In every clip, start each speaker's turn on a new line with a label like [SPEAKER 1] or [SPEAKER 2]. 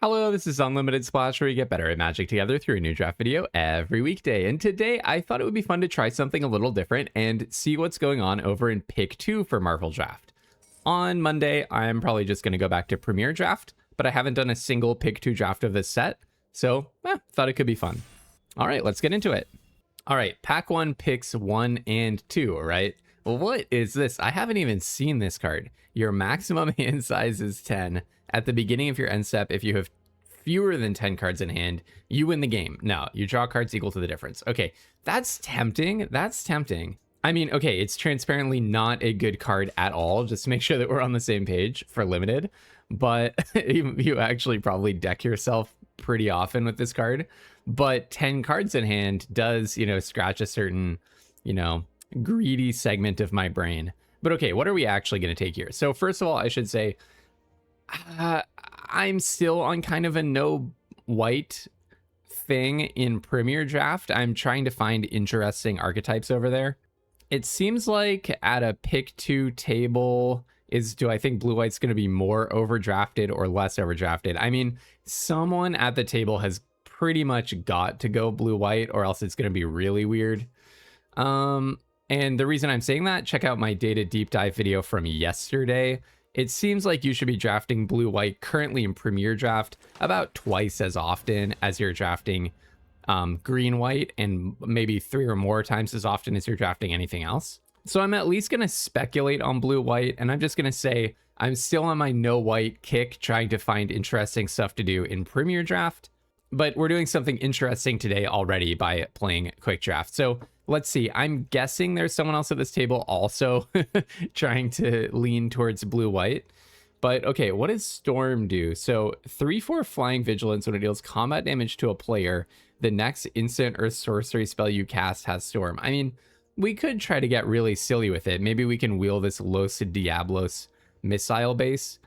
[SPEAKER 1] Hello, this is Unlimited Splash, where you get better at Magic together through a new draft video every weekday. And today I thought it would be fun to try something a little different and see what's going on over in Pick 2 for Marvel Draft. On Monday, I'm probably just going to go back to Premier Draft, but I haven't done a single Pick 2 draft of this set, so thought it could be fun. All right, let's get into it. All right, Pack 1 picks 1 and 2, right? Well, what is this? I haven't even seen this card. Your maximum hand size is 10. At the beginning of your end step, if you have fewer than 10 cards in hand, you win the game. No, you draw cards equal to the difference. Okay, that's tempting. That's tempting. I mean, okay, it's transparently not a good card at all, just to make sure that we're on the same page for limited. But you actually probably deck yourself pretty often with this card. But 10 cards in hand does, scratch a certain, greedy segment of my brain. But okay, what are we actually going to take here? So first of all, I should say, I'm still on kind of a no white thing in Premier Draft. I'm trying to find interesting archetypes over there. It seems like at a pick 2 table do I think blue white's going to be more overdrafted or less overdrafted? I mean, someone at the table has pretty much got to go blue white, or else it's going to be really weird. And the reason I'm saying that, check out my data deep dive video from yesterday. It seems like you should be drafting blue-white currently in Premier Draft about twice as often as you're drafting green-white, and maybe 3 or more times as often as you're drafting anything else. So I'm at least going to speculate on blue-white, and I'm just going to say I'm still on my no-white kick trying to find interesting stuff to do in Premier Draft, but we're doing something interesting today already by playing Quick Draft. So let's see. I'm guessing there's someone else at this table also trying to lean towards blue-white. But okay, what does Storm do? So 3/4 Flying Vigilance. When it deals combat damage to a player, the next instant or sorcery spell you cast has Storm. I mean, we could try to get really silly with it. Maybe we can wheel this Los Diablos missile base.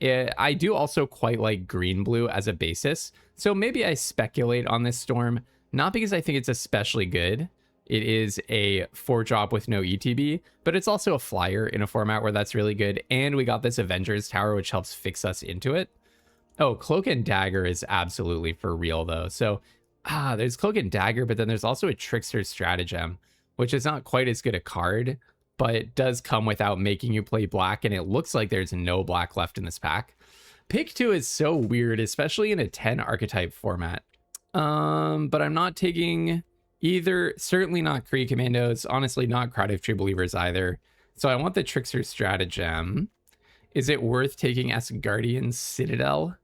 [SPEAKER 1] I do also quite like green-blue as a basis. So maybe I speculate on this Storm, not because I think it's especially good. It is a 4-drop with no ETB, but it's also a flyer in a format where that's really good. And we got this Avengers Tower, which helps fix us into it. Oh, Cloak and Dagger is absolutely for real, though. So, there's Cloak and Dagger, but then there's also a Trickster Stratagem, which is not quite as good a card, but it does come without making you play black, and it looks like there's no black left in this pack. Pick 2 is so weird, especially in a 10 archetype format. But I'm not taking either, certainly not Kree Commandos, honestly not Crowd of True Believers either. So I want the Trickster Stratagem. Is it worth taking Asgardian Citadel?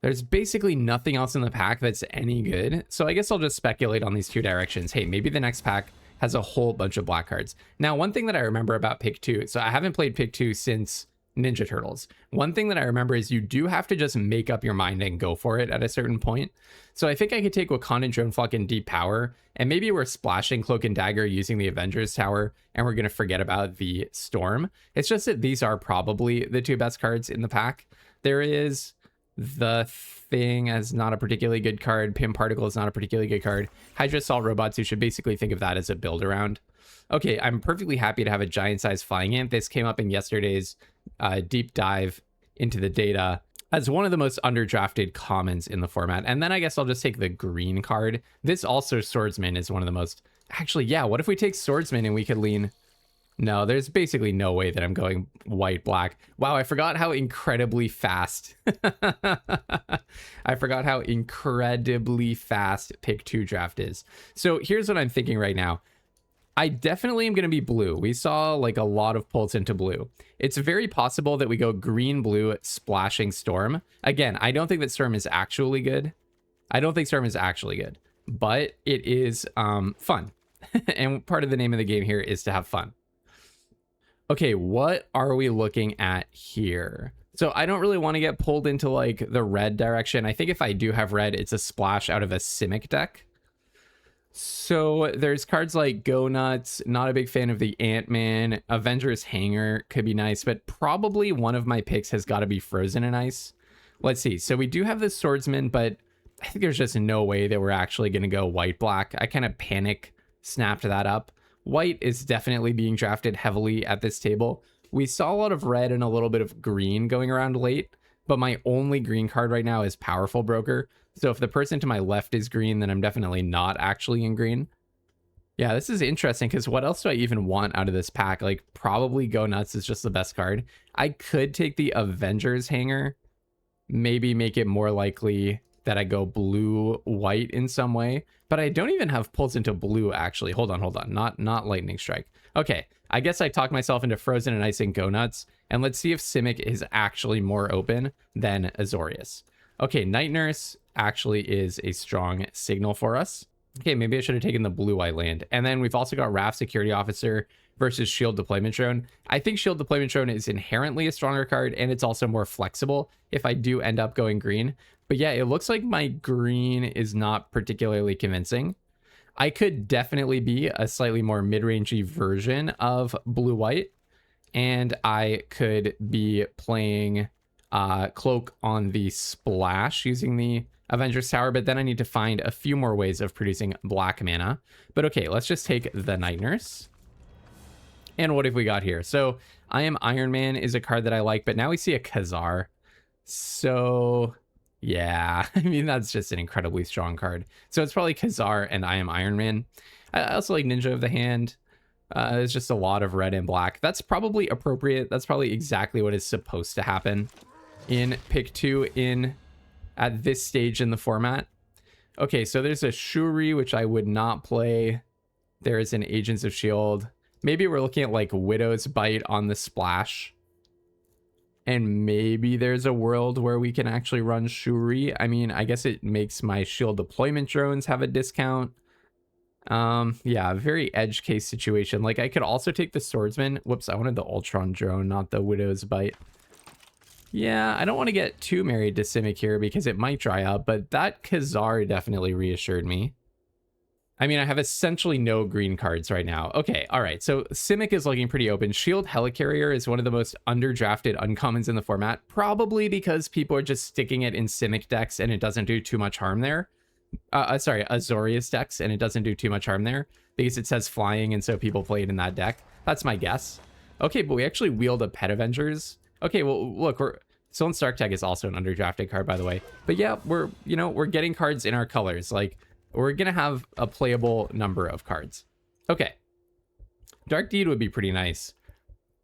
[SPEAKER 1] There's basically nothing else in the pack that's any good. So I guess I'll just speculate on these two directions. Hey, maybe the next pack has a whole bunch of black cards. Now, one thing that I remember about Pick 2, so I haven't played Pick 2 since Ninja Turtles. One thing that I remember is you do have to just make up your mind and go for it at a certain point. So I think I could take Wakandan Droneflock and Deep Power, and maybe we're splashing Cloak and Dagger using the Avengers Tower, and we're going to forget about the Storm. It's just that these are probably the two best cards in the pack. There is the Thing as not a particularly good card. Pim Particle is not a particularly good card. Hydra Assault Robots, you should basically think of that as a build around. Okay, I'm perfectly happy to have a giant size Flying Ant. This came up in yesterday's deep dive into the data as one of the most underdrafted commons in the format. And then I guess I'll just take the green card. This also Swordsman is one of the most... Actually, yeah, what if we take Swordsman and we could lean... No, there's basically no way that I'm going white-black. Wow, I forgot how incredibly fast... I forgot how incredibly fast Pick 2 draft is. So here's what I'm thinking right now. I definitely am going to be blue. We saw like a lot of pulls into blue. It's very possible that we go green-blue splashing Storm. Again, I don't think that Storm is actually good. But it is fun. And part of the name of the game here is to have fun. Okay, what are we looking at here? So I don't really want to get pulled into like the red direction. I think if I do have red, it's a splash out of a Simic deck. So there's cards like Go Nuts, not a big fan of the Ant-Man. Avengers Hangar could be nice, but probably one of my picks has got to be Frozen in Ice. Let's see. So we do have the Swordsman, but I think there's just no way that we're actually going to go white-black. I kind of panic snapped that up. White is definitely being drafted heavily at this table. We saw a lot of red and a little bit of green going around late. but my only green card right now is Powerful Broker. So if the person to my left is green, then I'm definitely not actually in green. Yeah, this is interesting because what else do I even want out of this pack? Like, probably Go Nuts is just the best card. I could take the Avengers hanger, maybe make it more likely that I go blue-white in some way, but I don't even have pulls into blue, actually. Hold on. Not Lightning Strike. Okay, I guess I talked myself into Frozen and Ice and Go Nuts, and let's see if Simic is actually more open than Azorius. Okay, Night Nurse actually is a strong signal for us. Okay, maybe I should have taken the blue-white land. And then we've also got Raft Security Officer versus Shield Deployment Drone. I think Shield Deployment Drone is inherently a stronger card, and it's also more flexible if I do end up going green. But yeah, it looks like my green is not particularly convincing. I could definitely be a slightly more mid-rangey version of blue-white, and I could be playing Cloak on the splash using the Avengers Tower, but then I need to find a few more ways of producing black mana. But okay, let's just take the Night Nurse. And what have we got here? So I Am Iron Man is a card that I like, but now we see a Khazar. So yeah, I mean, that's just an incredibly strong card. So it's probably Khazar and I Am Iron Man. I also like Ninja of the Hand. There's just a lot of red and black. That's probably appropriate. That's probably exactly what is supposed to happen in pick 2 at this stage in the format. Okay, so there's a Shuri, which I would not play. There is an Agents of S.H.I.E.L.D. Maybe we're looking at like Widow's Bite on the splash. And maybe there's a world where we can actually run Shuri. I mean, I guess it makes my Shield Deployment Drones have a discount. Yeah, very edge case situation. Like, I could also take the Swordsman. Whoops, I wanted the Ultron Drone, not the Widow's Bite. Yeah, I don't want to get too married to Simic here because it might dry up, but that Khazar definitely reassured me. I mean, I have essentially no green cards right now. Okay, all right, so Simic is looking pretty open. Shield Helicarrier is one of the most underdrafted uncommons in the format, probably because people are just sticking it in Simic decks and it doesn't do too much harm there. Sorry, Azorius decks, and it doesn't do too much harm there because it says flying, and so people play it in that deck. That's my guess. Okay, but we actually wield a Pet Avengers. Okay, well, look, Stolen Stark Tag is also an underdrafted card, by the way. But yeah, we're getting cards in our colors. Like, we're gonna have a playable number of cards. Okay. Dark Deed would be pretty nice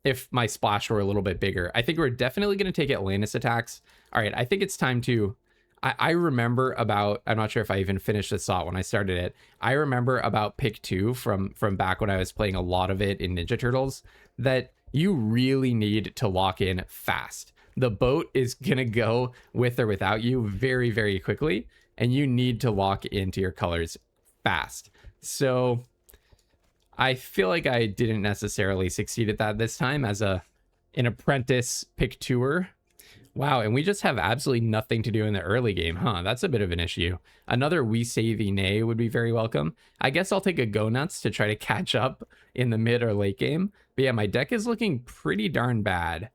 [SPEAKER 1] if my splash were a little bit bigger. I think we're definitely gonna take Atlantis attacks. All right, I think it's time to... I remember about, I'm not sure if I even finished this thought when I started it. I remember about pick 2 from back when I was playing a lot of it in Ninja Turtles, that you really need to lock in fast. The boat is gonna go with or without you very, very quickly, and you need to lock into your colors fast. So I feel like I didn't necessarily succeed at that this time as an apprentice pick 2er. Wow, and we just have absolutely nothing to do in the early game, huh? That's a bit of an issue. Another We Say Thee Nay would be very welcome. I guess I'll take a Go Nuts to try to catch up in the mid or late game. But yeah, my deck is looking pretty darn bad.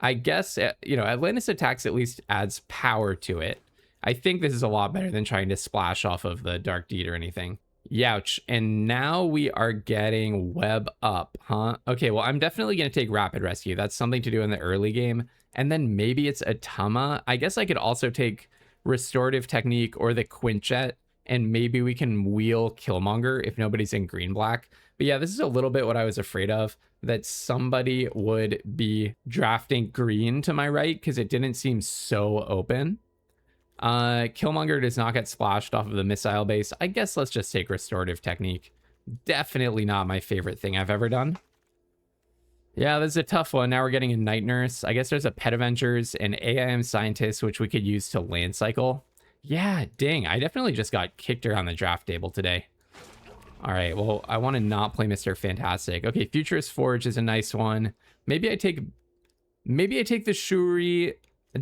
[SPEAKER 1] I guess, Atlantis attacks at least adds power to it. I think this is a lot better than trying to splash off of the Dark Deed or anything. Youch. And now we are getting Web Up, huh? Okay, well, I'm definitely going to take Rapid Rescue. That's something to do in the early game. And then maybe it's Atama. I guess I could also take Restorative Technique or the Quinjet, and maybe we can wheel Killmonger if nobody's in green-black. But yeah, this is a little bit what I was afraid of, that somebody would be drafting green to my right because it didn't seem so open. Killmonger does not get splashed off of the missile base. I guess let's just take Restorative Technique. Definitely not my favorite thing I've ever done. Yeah, this is a tough one. Now we're getting a Night Nurse. I guess there's a Pet Avengers, an AIM Scientist, which we could use to land cycle. Yeah, dang. I definitely just got kicked around the draft table today. All right, well, I want to not play Mr. Fantastic. Okay, Futurist Forge is a nice one. Maybe I take the Shuri.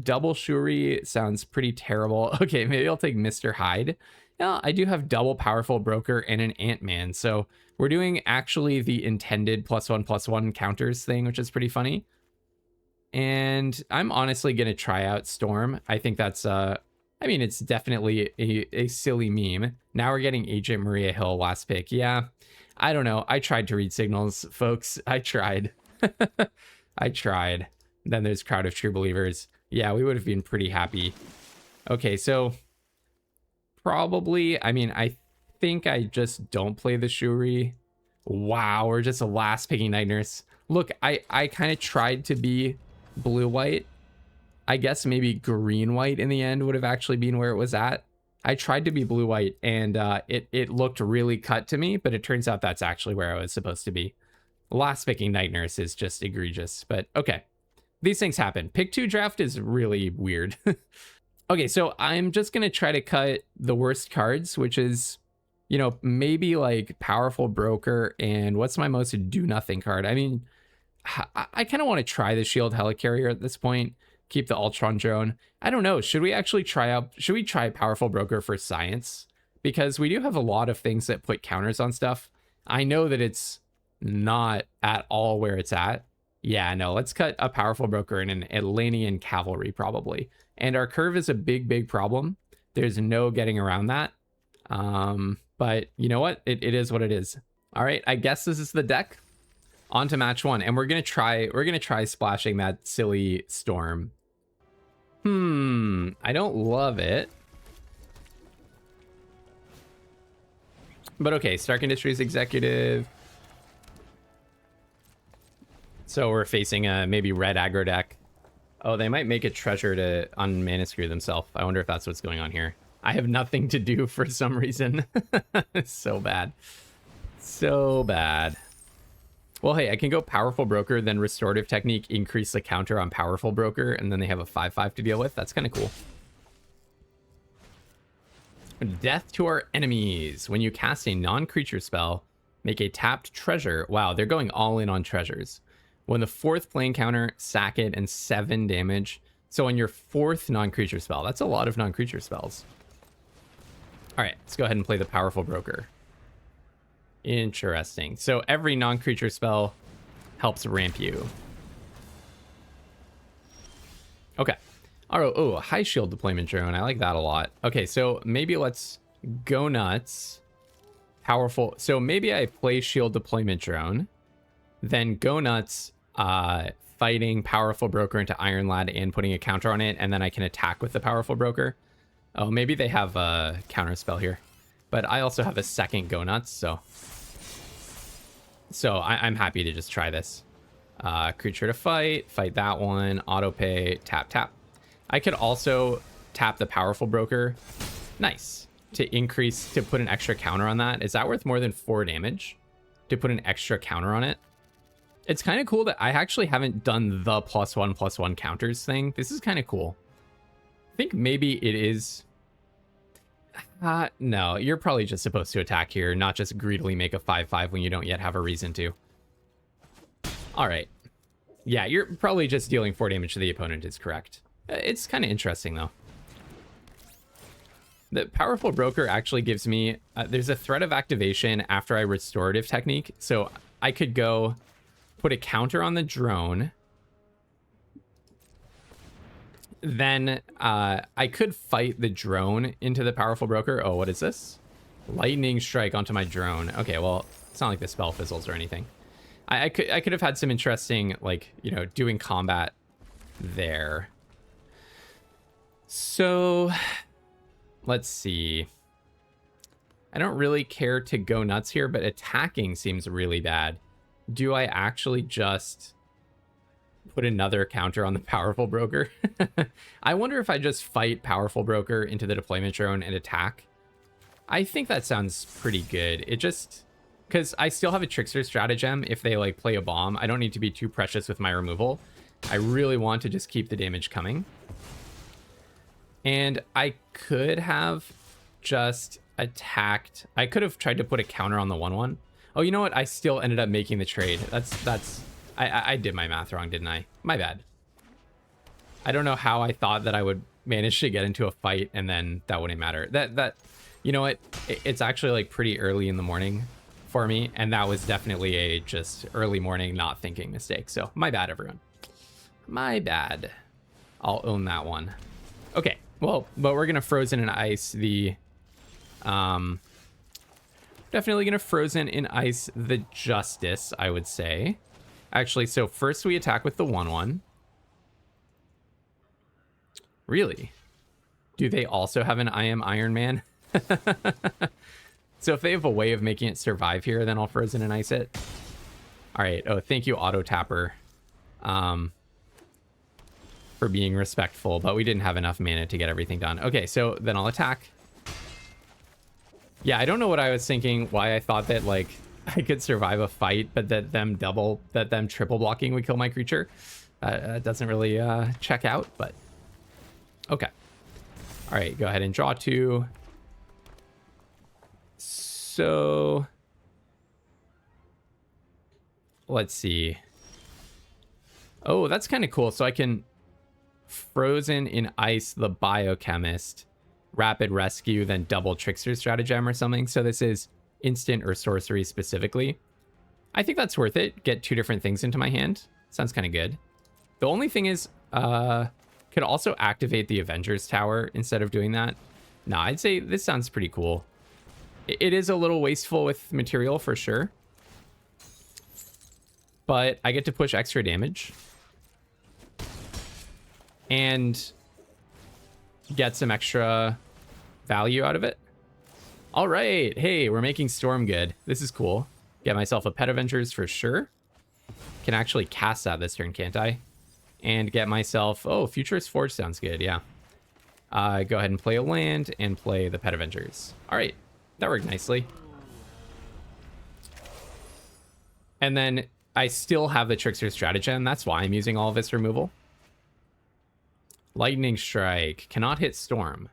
[SPEAKER 1] Double Shuri sounds pretty terrible. Okay, maybe I'll take Mr. Hyde. Yeah, I do have double Powerful Broker and an Ant-Man, so we're doing actually the intended +1/+1 counters thing, which is pretty funny. And I'm honestly going to try out Storm. I think that's, I mean, it's definitely a silly meme. Now we're getting Agent Maria Hill last pick. Yeah, I don't know. I tried to read signals, folks. I tried. I tried. Then there's Crowd of True Believers. Yeah, we would have been pretty happy. Okay, so probably, I mean, I think I just don't play the Shuri. Wow, we're just a last picking Night Nurse. Look, I kind of tried to be blue-white. I guess maybe green-white in the end would have actually been where it was at. I tried to be blue-white, and it looked really cut to me, but it turns out that's actually where I was supposed to be. Last picking Night Nurse is just egregious, but okay. These things happen. Pick 2 draft is really weird. Okay, so I'm just going to try to cut the worst cards, which is, you know, maybe like Powerful Broker and what's my most do-nothing card? I mean, I kind of want to try the Shield Helicarrier at this point. Keep the Ultron Drone. I don't know. Should we actually should we try Powerful Broker for science? Because we do have a lot of things that put counters on stuff. I know that it's not at all where it's at. Yeah, no, let's cut a Powerful Broker and an Atlantean Cavalry probably. And our curve is a big problem. There's no getting around that. But you know what? It is what it is. All right, I guess this is the deck. On to match 1, and we're gonna try splashing that silly Storm. I don't love it. But okay, Stark Industries Executive. So we're facing a maybe red aggro deck. Oh, they might make a treasure to unmana screw themselves. I wonder if that's what's going on here. I have nothing to do for some reason. It's so bad. So bad. Well, hey, I can go Powerful Broker, then Restorative Technique, increase the counter on Powerful Broker, and then they have a 5/5 to deal with. That's kind of cool. Death to our enemies. When you cast a non-creature spell, make a tapped treasure. Wow, they're going all in on treasures. When the 4th plane counter, sack it, and 7 damage. So on your 4th non-creature spell, that's a lot of non-creature spells. All right, let's go ahead and play the Powerful Broker. Interesting. So every non-creature spell helps ramp you. Okay. All right. Oh, high shield deployment drone. I like that a lot. Okay, so maybe let's go nuts. Powerful. So maybe I play shield deployment drone, then go nuts, fighting Powerful Broker into Iron Lad and putting a counter on it, and then I can attack with the Powerful Broker. Oh, maybe they have a counter spell here, but I also have a second go nuts, so I'm happy to just try this. Creature to fight that one, auto pay, tap. I could also tap the Powerful Broker. Nice. To put an extra counter on that. Is that worth more than 4 damage? To put an extra counter on it? It's kind of cool that I actually haven't done the +1/+1 counters thing. This is kind of cool. I think maybe it is... no, you're probably just supposed to attack here, not just greedily make a 5/5 when you don't yet have a reason to. All right. Yeah, you're probably just dealing 4 damage to the opponent is correct. It's kind of interesting, though. The Powerful Broker actually gives me... there's a threat of activation after I Restorative Technique, so I could go put a counter on the drone. Then I could fight the drone into the Powerful Broker. Oh, what is this? Lightning Strike onto my drone. Okay, well, it's not like the spell fizzles or anything. I could have had some interesting, like, you know, doing combat there. So, let's see. I don't really care to go nuts here, but attacking seems really bad. Do I actually just put another counter on the Powerful Broker? I wonder if I just fight Powerful Broker into the deployment drone and attack. I think that sounds pretty good. It just... because I still have a Trickster Stratagem if they, like, play a bomb. I don't need to be too precious with my removal. I really want to just keep the damage coming. And I could have just attacked... I could have tried to put a counter on the 1/1. Oh, you know what? I still ended up making the trade. That's... I did my math wrong, didn't I? My bad. I don't know how I thought that I would manage to get into a fight and then that wouldn't matter. That you know what? It's actually, like, pretty early in the morning for me, and that was definitely a just early morning not thinking mistake. So my bad, everyone. My bad. I'll own that one. Okay, well, but we're gonna Frozen in Ice the definitely gonna Frozen in Ice the Justice, I would say. Actually, so first we attack with the 1/1. Really? Do they also have an I am Iron Man? So if they have a way of making it survive here, then I'll frozen and ice it. All right. Oh, thank you, Auto Tapper, for being respectful, but we didn't have enough mana to get everything done. Okay, so then I'll attack. Yeah, I don't know what I was thinking, why I thought that, like, I could survive a fight, but that them triple blocking would kill my creature. Doesn't really check out, but okay. All right, go ahead and draw 2. So let's see. Oh, that's kind of cool. So I can frozen in ice the biochemist, rapid rescue, then double trickster stratagem or something. So this is instant or sorcery specifically. I think that's worth it. Get 2 different things into my hand. Sounds kind of good. The only thing is, could also activate the Avengers Tower instead of doing that. Nah, I'd say this sounds pretty cool. It is a little wasteful with material for sure, but I get to push extra damage and get some extra value out of it. All right. Hey, we're making Storm good. This is cool. Get myself a Pet Avengers for sure. Can actually cast that this turn, can't I? And get myself... Oh, Futurist Forge sounds good, yeah. Go ahead and play a land and play the Pet Avengers. All right. That worked nicely. And then I still have the Trickster Stratagem. That's why I'm using all of its removal. Lightning Strike. Cannot hit Storm.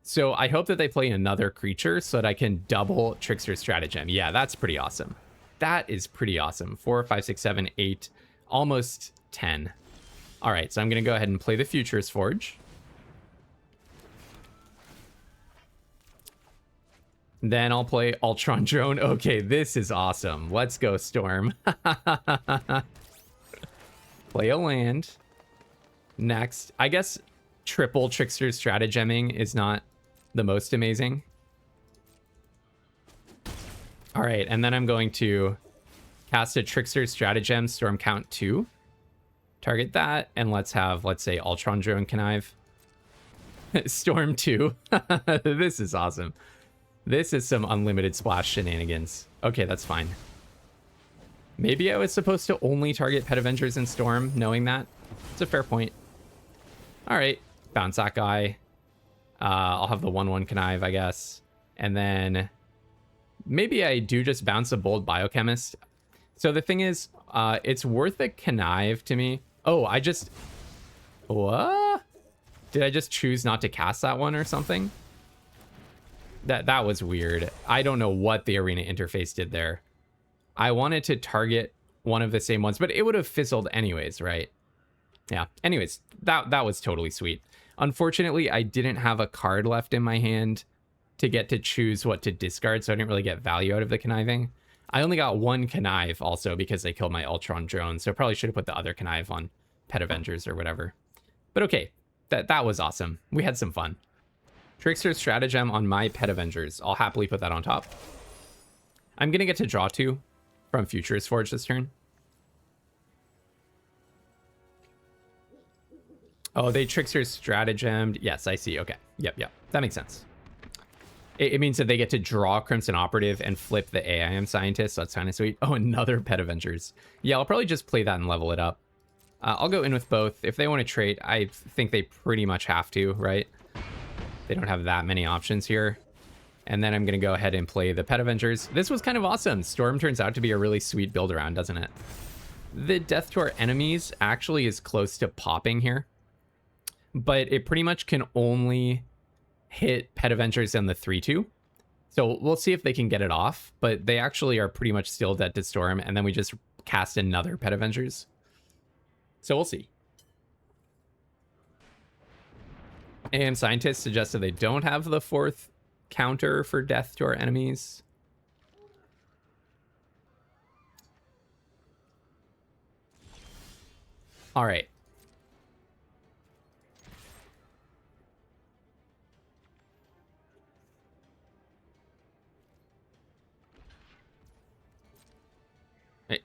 [SPEAKER 1] So I hope that they play another creature so that I can double Trickster Stratagem. Yeah, that's pretty awesome. That is pretty awesome. 4, 5, 6, 7, 8. Almost 10. All right, so I'm going to go ahead and play the Futurist Forge. Then I'll play Ultron Drone. Okay, this is awesome. Let's go, Storm. Play a land. Next. I guess triple Trickster Strategemming is not the most amazing. All right, and then I'm going to cast a Trickster Stratagem, Storm Count 2. Target that, and let's say, Ultron Drone Connive. Storm 2. This is awesome. This is some unlimited splash shenanigans. Okay, that's fine. Maybe I was supposed to only target Pet Avengers and Storm, knowing that. It's a fair point. All right, bounce that guy. I'll have the 1/1 Connive, I guess. And then maybe I do just bounce a Bold Biochemist. So the thing is, it's worth a Connive to me. Oh, what? Did I just choose not to cast that one or something? That was weird. I don't know what the arena interface did there. I wanted to target one of the same ones, but it would have fizzled anyways, right? Yeah. Anyways, that was totally sweet. Unfortunately, I didn't have a card left in my hand to get to choose what to discard, so I didn't really get value out of the conniving. I only got 1 connive also because they killed my Ultron drone, so I probably should have put the other connive on Pet Avengers or whatever. But okay, that was awesome. We had some fun. Trickster Stratagem on my Pet Avengers. I'll happily put that on top. I'm going to get to draw 2 from Futurist Forge this turn. Oh, they Trickster Stratagemed. Yes, I see. Okay. Yep. That makes sense. It means that they get to draw Crimson Operative and flip the AIM Scientist. So that's kind of sweet. Oh, another Pet Avengers. Yeah, I'll probably just play that and level it up. I'll go in with both. If they want to trade, I think they pretty much have to, right? They don't have that many options here. And then I'm going to go ahead and play the Pet Avengers. This was kind of awesome. Storm turns out to be a really sweet build around, doesn't it? The Death to Our Enemies actually is close to popping here. But it pretty much can only hit Pet Avengers and the 3/2. So we'll see if they can get it off. But they actually are pretty much still dead to Storm. And then we just cast another Pet Avengers. So we'll see. AM Scientists suggested they don't have the 4th counter for Death to Our Enemies. All right.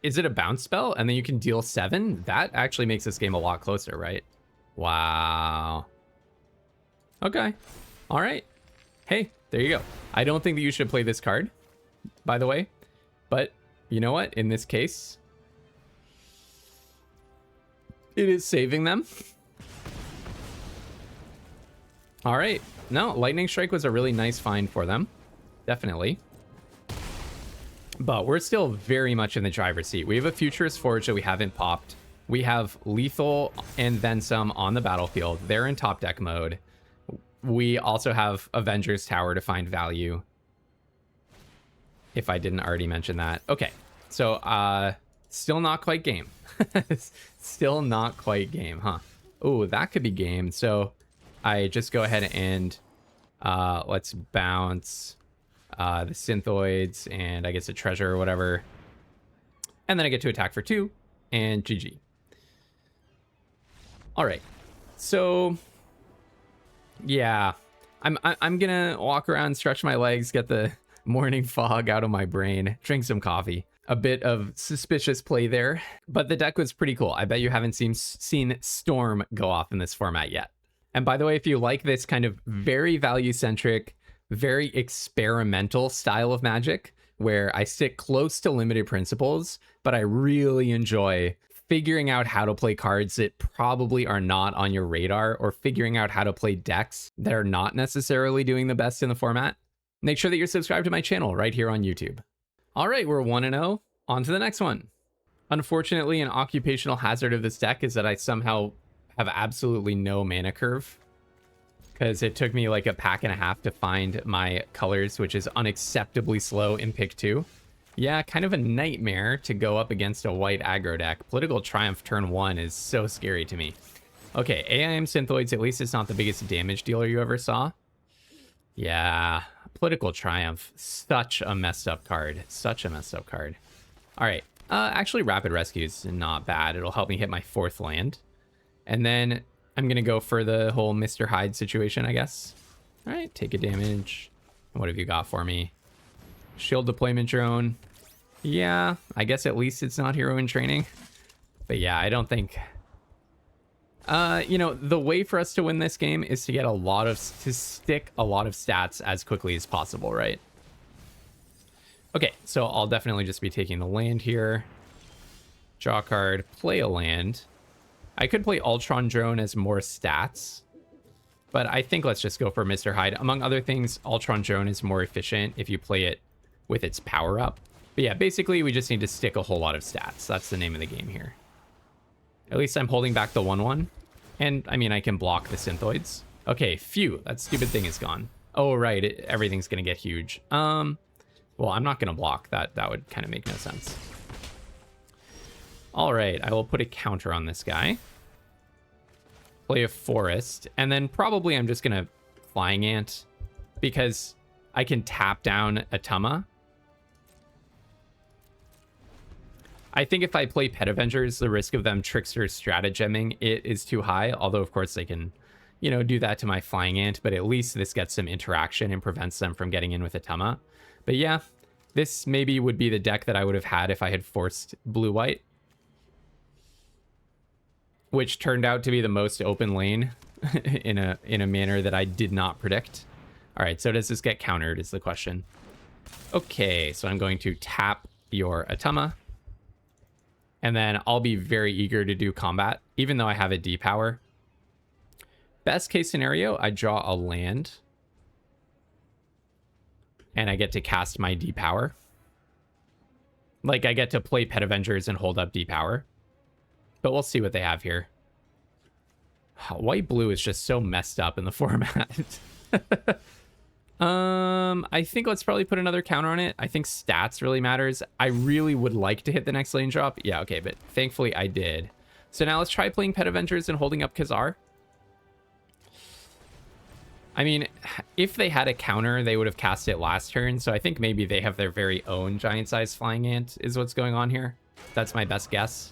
[SPEAKER 1] Is it a bounce spell and then you can deal 7? That actually makes this game a lot closer, right? Wow. Okay. All right. Hey, there you go. I don't think that you should play this card, by the way. But you know what? In this case, it is saving them. All right. No, Lightning Strike was a really nice find for them. Definitely. But we're still very much in the driver's seat. We have a Futurist Forge that we haven't popped. We have Lethal and then some on the battlefield. They're in top deck mode. We also have Avengers Tower to find value. If I didn't already mention that. Okay. So, still not quite game. Still not quite game, huh? Oh, that could be game. So, I just go ahead and let's bounce the Synthoids and I guess a treasure or whatever. And then I get to attack for 2 and GG. All right. So, yeah. I'm gonna walk around, stretch my legs, get the morning fog out of my brain, drink some coffee. A bit of suspicious play there, but the deck was pretty cool. I bet you haven't seen Storm go off in this format yet. And by the way, if you like this kind of very value-centric, very experimental style of Magic, where I stick close to limited principles, but I really enjoy figuring out how to play cards that probably are not on your radar, or figuring out how to play decks that are not necessarily doing the best in the format, make sure that you're subscribed to my channel right here on YouTube. All right, we're 1-0. On to the next one. Unfortunately, an occupational hazard of this deck is that I somehow have absolutely no mana curve, because it took me like a pack and a half to find my colors, which is unacceptably slow in pick 2. Yeah, kind of a nightmare to go up against a white aggro deck. Political Triumph turn 1 is so scary to me. Okay, AIM Synthoids, at least it's not the biggest damage dealer you ever saw. Yeah, Political Triumph, such a messed up card. Such a messed up card. All right, actually Rapid Rescue is not bad. It'll help me hit my 4th land. And then I'm going to go for the whole Mr. Hyde situation, I guess. All right, take a damage. What have you got for me? Shield Deployment Drone. Yeah, I guess at least it's not Hero in Training. But yeah, I don't think... you know, the way for us to win this game is to get to stick a lot of stats as quickly as possible, right? Okay, so I'll definitely just be taking the land here. Draw a card, play a land. I could play Ultron Drone as more stats, but I think let's just go for Mr. Hyde. Among other things, Ultron Drone is more efficient if you play it with its power up. But yeah, basically we just need to stick a whole lot of stats. That's the name of the game here. At least I'm holding back the 1/1. And I mean, I can block the Synthoids. Okay, phew, that stupid thing is gone. Oh, right, everything's gonna get huge. Well, I'm not gonna block that. That would kind of make no sense. All right, I will put a counter on this guy. Play a forest, and then probably I'm just gonna Flying Ant because I can tap down a Tama. I think if I play Pet Avengers, the risk of them Trickster strategemming it is too high, although of course they can, you know, do that to my Flying Ant, but at least this gets some interaction and prevents them from getting in with a Tama. But yeah, this maybe would be the deck that I would have had if I had forced blue-white, which turned out to be the most open lane in a manner that I did not predict. All right, so does this get countered is the question. Okay, so I'm going to tap your Atama, and then I'll be very eager to do combat, even though I have a D power. Best case scenario, I draw a land, and I get to cast my D power. Like, I get to play Pet Avengers and hold up D power. But we'll see what they have here. White-blue is just so messed up in the format. I think let's probably put another counter on it. I think stats really matters. I really would like to hit the next lane drop. Yeah, okay, but thankfully I did. So now let's try playing Pet Avengers and holding up Khazar. I mean, if they had a counter, they would have cast it last turn. So I think maybe they have their very own giant-sized Flying Ant is what's going on here. That's my best guess.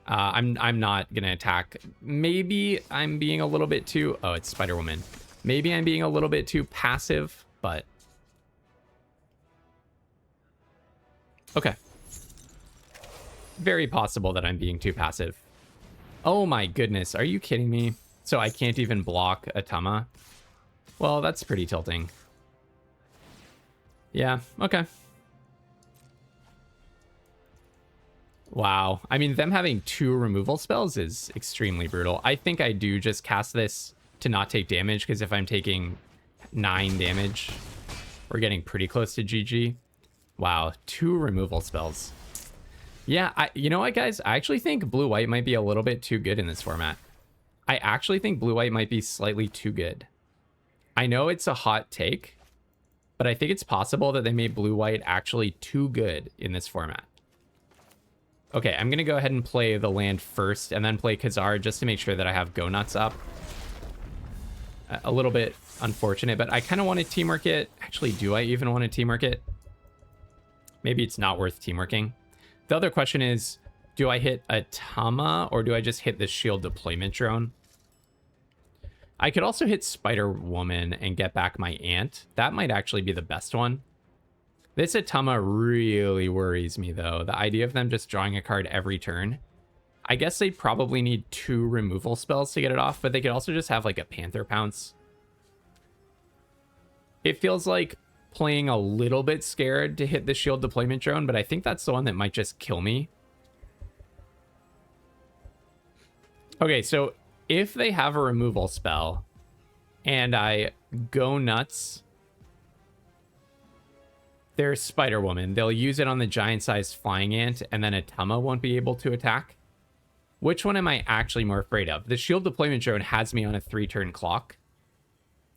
[SPEAKER 1] I'm not gonna attack. Maybe I'm being a little bit too... Oh, it's Spider-Woman. Maybe I'm being a little bit too passive, but... Okay. Very possible that I'm being too passive. Oh my goodness, are you kidding me? So I can't even block a Tama? Well, that's pretty tilting. Yeah, okay. Wow. I mean, them having 2 removal spells is extremely brutal. I think I do just cast this to not take damage, because if I'm taking 9 damage, we're getting pretty close to GG. Wow, 2 removal spells. Yeah, you know what, guys? I actually think blue-white might be a little bit too good in this format. I actually think blue-white might be slightly too good. I know it's a hot take, but I think it's possible that they made blue-white actually too good in this format. Okay, I'm going to go ahead and play the land first and then play Khazar just to make sure that I have Go Nuts up. A little bit unfortunate, but I kind of want to teamwork it. Actually, do I even want to teamwork it? Maybe it's not worth teamworking. The other question is, do I hit a Tama or do I just hit the shield deployment drone? I could also hit Spider Woman and get back my Ant. That might actually be the best one. This Atama really worries me, though. The idea of them just drawing a card every turn. I guess they probably need 2 removal spells to get it off, but they could also just have like a Panther Pounce. It feels like playing a little bit scared to hit the shield deployment drone, but I think that's the one that might just kill me. Okay, so if they have a removal spell and I go nuts, there's Spider Woman. They'll use it on the giant-sized flying ant, and then a Tama won't be able to attack. Which one am I actually more afraid of? The shield deployment drone has me on a 3-turn clock.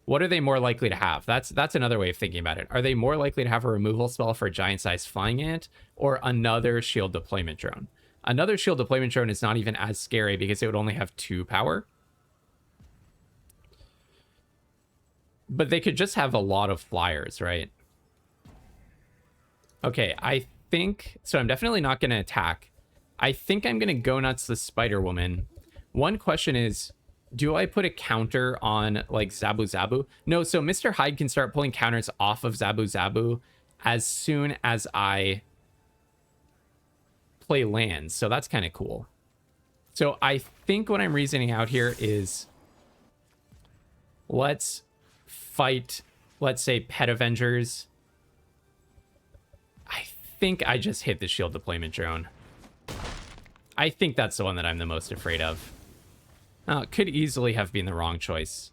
[SPEAKER 1] What are they more likely to have? That's another way of thinking about it. Are they more likely to have a removal spell for a giant-sized flying ant or another shield deployment drone? Another shield deployment drone is not even as scary because it would only have 2 power. But they could just have a lot of flyers, right? Okay, I think... So I'm definitely not going to attack. I think I'm going to go nuts the Spider Woman. One question is, do I put a counter on, like, Zabu Zabu? No, so Mr. Hyde can start pulling counters off of Zabu Zabu as soon as I play lands. So that's kind of cool. So I think what I'm reasoning out here is, let's fight, let's say, Pet Avengers. I think I just hit the shield deployment drone. I think that's the one that I'm the most afraid of. It could easily have been the wrong choice.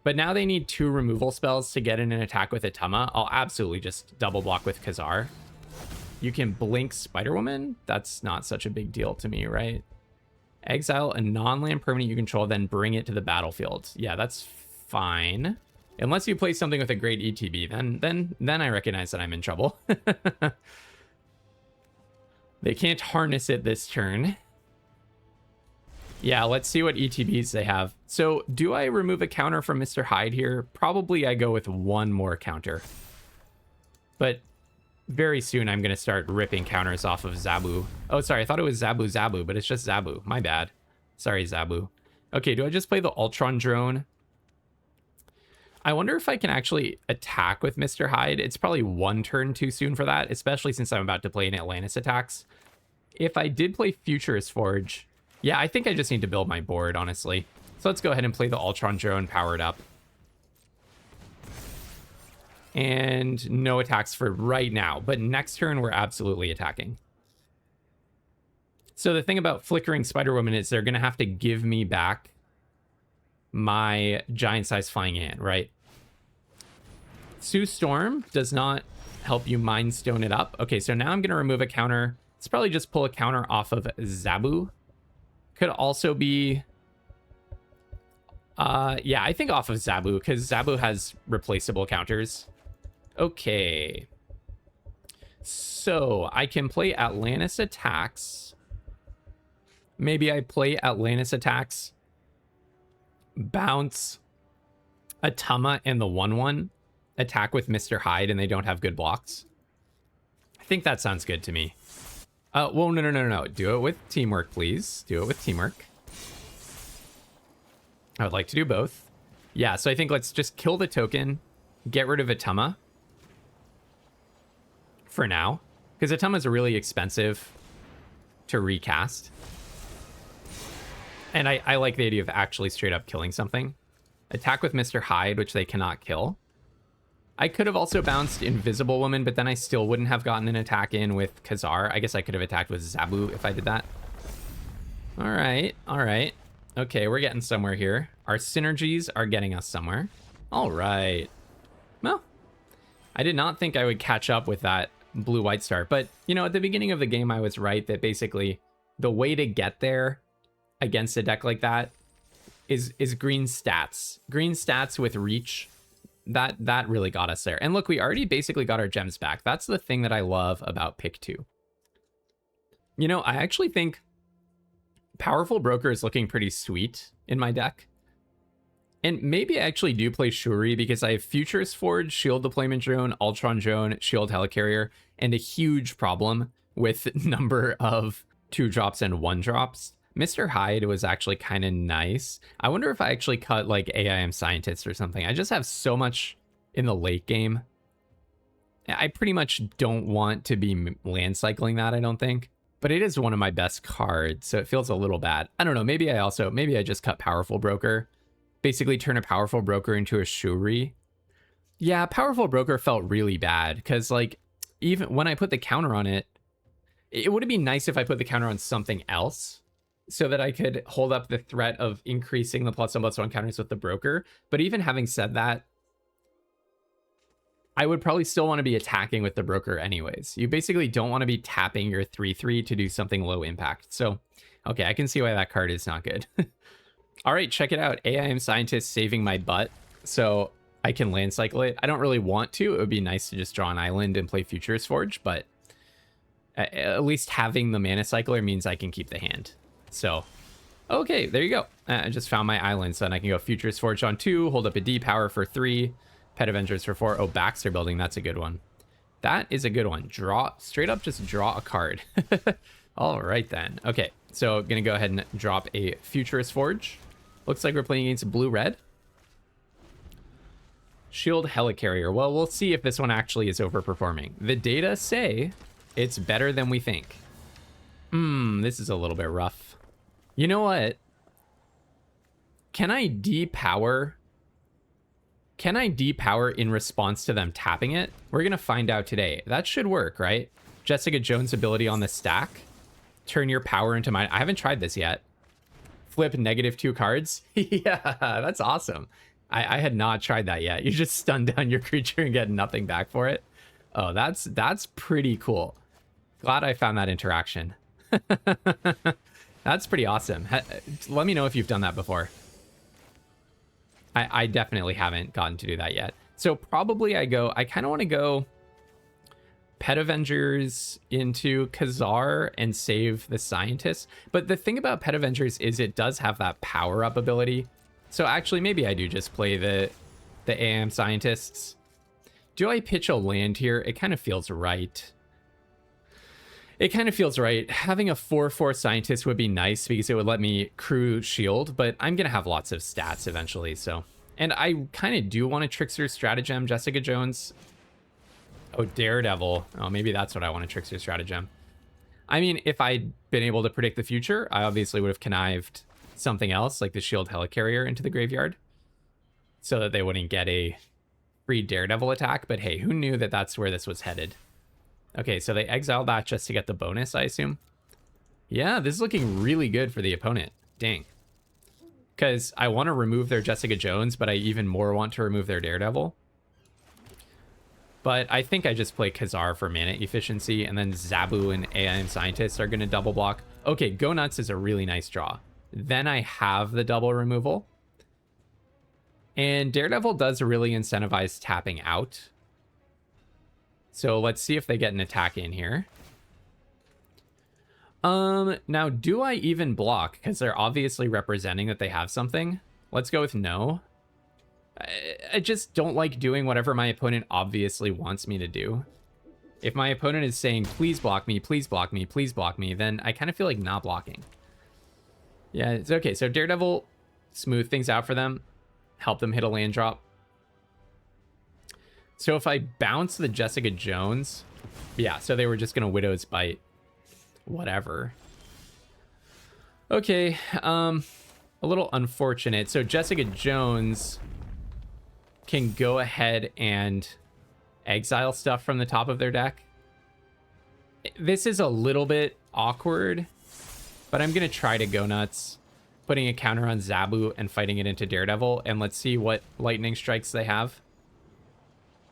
[SPEAKER 1] But now they need 2 removal spells to get in an attack with a Tama. I'll absolutely just double block with Khazar. You can blink Spider Woman. That's not such a big deal to me, right? Exile a non-land permanent you control, then bring it to the battlefield. Yeah, that's fine. Unless you play something with a great ETB, then I recognize that I'm in trouble. They can't harness it this turn. Yeah, let's see what ETBs they have. So, do I remove a counter from Mr. Hyde here? Probably I go with 1 more counter. But very soon I'm going to start ripping counters off of Zabu. Oh, sorry, I thought it was Zabu Zabu, but it's just Zabu. My bad. Sorry, Zabu. Okay, do I just play the Ultron drone? I wonder if I can actually attack with Mr. Hyde. It's probably 1 turn too soon for that, especially since I'm about to play an Atlantis attacks. If I did play Futurist Forge... Yeah, I think I just need to build my board, honestly. So let's go ahead and play the Ultron drone powered up. And no attacks for right now, but next turn we're absolutely attacking. So the thing about flickering Spider Woman is they're going to have to give me back my giant-sized flying ant, right? Sue Storm does not help you Mind Stone it up. Okay, so now I'm going to remove a counter. Let's probably just pull a counter off of Zabu. Could also be... yeah, I think off of Zabu, because Zabu has replaceable counters. Okay. So, I can play Atlantis attacks. Maybe I play Atlantis attacks, bounce a Tama and the 1/1, attack with Mr. Hyde, and they don't have good blocks. I think that sounds good to me. Well, no. Do it with teamwork, please. Do it with teamwork. I would like to do both. Yeah, so I think let's just kill the token, get rid of Atama for now, because Atama is really expensive to recast. And I like the idea of actually straight up killing something. Attack with Mr. Hyde, which they cannot kill. I could have also bounced Invisible Woman, but then I still wouldn't have gotten an attack in with Khazar. I guess I could have attacked with Zabu if I did that. All right, all right. Okay, we're getting somewhere here. Our synergies are getting us somewhere. All right. Well, I did not think I would catch up with that blue-white star. But, you know, at the beginning of the game, I was right that basically the way to get there against a deck like that is green stats. Green stats with reach. That really got us there. And look, we already basically got our gems back. That's the thing that I love about pick 2. You know, I actually think Powerful Broker is looking pretty sweet in my deck. And maybe I actually do play Shuri because I have Futurist Forge, Shield Deployment Drone, Ultron Drone, Shield Helicarrier, and a huge problem with number of 2-drops and 1-drops. Mr. Hyde was actually kind of nice. I wonder if I actually cut like AIM Scientist or something. I just have so much in the late game. I pretty much don't want to be land cycling that, I don't think. But it is one of my best cards, so it feels a little bad. I don't know, maybe I just cut Powerful Broker. Basically turn a Powerful Broker into a Shuri. Yeah, Powerful Broker felt really bad, because like, even when I put the counter on it, it would have been nice if I put the counter on something else, so that I could hold up the threat of increasing the +1/+1 counters with the broker. But even having said that, I would probably still want to be attacking with the broker anyways. You basically don't want to be tapping your 3/3 to do something low impact. So, okay, I can see why that card is not good. All right, check it out. AIM Scientist saving my butt, so I can land cycle it. I don't really want to. It would be nice to just draw an island and play Futurist Forge, but at least having the mana cycler means I can keep the hand. So, okay, there you go. I just found my island, so then I can go Futurist Forge on 2, hold up a D power for 3, Pet Avengers for 4. Oh, Baxter Building, that's a good one. That is a good one. Draw, straight up just draw a card. All right then. Okay, so gonna go ahead and drop a Futurist Forge. Looks like we're playing against blue-red. Shield Helicarrier. Well, we'll see if this one actually is overperforming. The data say it's better than we think. This is a little bit rough. You know what? Can I depower? Can I depower in response to them tapping it? We're going to find out today. That should work, right? Jessica Jones' ability on the stack. Turn your power into mine. I haven't tried this yet. Flip -2 cards. Yeah, that's awesome. I had not tried that yet. You just stun down your creature and get nothing back for it. Oh, that's pretty cool. Glad I found that interaction. That's pretty awesome. Let me know if you've done that before. I definitely haven't gotten to do that yet. So probably I kind of want to go Pet Avengers into Khazar and save the Scientist. But the thing about Pet Avengers is it does have that power-up ability. So actually, maybe I do just play the AM Scientists. Do I pitch a land here? It kind of feels right. It kind of feels right. Having a 4/4 Scientist would be nice because it would let me crew shield, but I'm going to have lots of stats eventually, so. And I kind of do want a Trickster Stratagem, Jessica Jones. Oh, Daredevil. Oh, maybe that's what I want, a Trickster Stratagem. I mean, if I'd been able to predict the future, I obviously would have connived something else, like the Shield Helicarrier, into the graveyard, so that they wouldn't get a free Daredevil attack, but hey, who knew that that's where this was headed? Okay, so they exiled that just to get the bonus, I assume. Yeah, this is looking really good for the opponent. Dang. Because I want to remove their Jessica Jones, but I even more want to remove their Daredevil. But I think I just play Khazar for mana efficiency, and then Zabu and AIM Scientists are going to double block. Okay, Go Nuts is a really nice draw. Then I have the double removal. And Daredevil does really incentivize tapping out. So let's see if they get an attack in here. Now, do I even block? Because they're obviously representing that they have something. Let's go with no. I just don't like doing whatever my opponent obviously wants me to do. If my opponent is saying, please block me, please block me, please block me, then I kind of feel like not blocking. Yeah, it's okay. So Daredevil, smooth things out for them. Help them hit a land drop. So if I bounce the Jessica Jones, yeah, so they were just going to Widow's Bite. Whatever. Okay, a little unfortunate. So Jessica Jones can go ahead and exile stuff from the top of their deck. This is a little bit awkward, but I'm going to try to go nuts, putting a counter on Zabu and fighting it into Daredevil. And let's see what lightning strikes they have.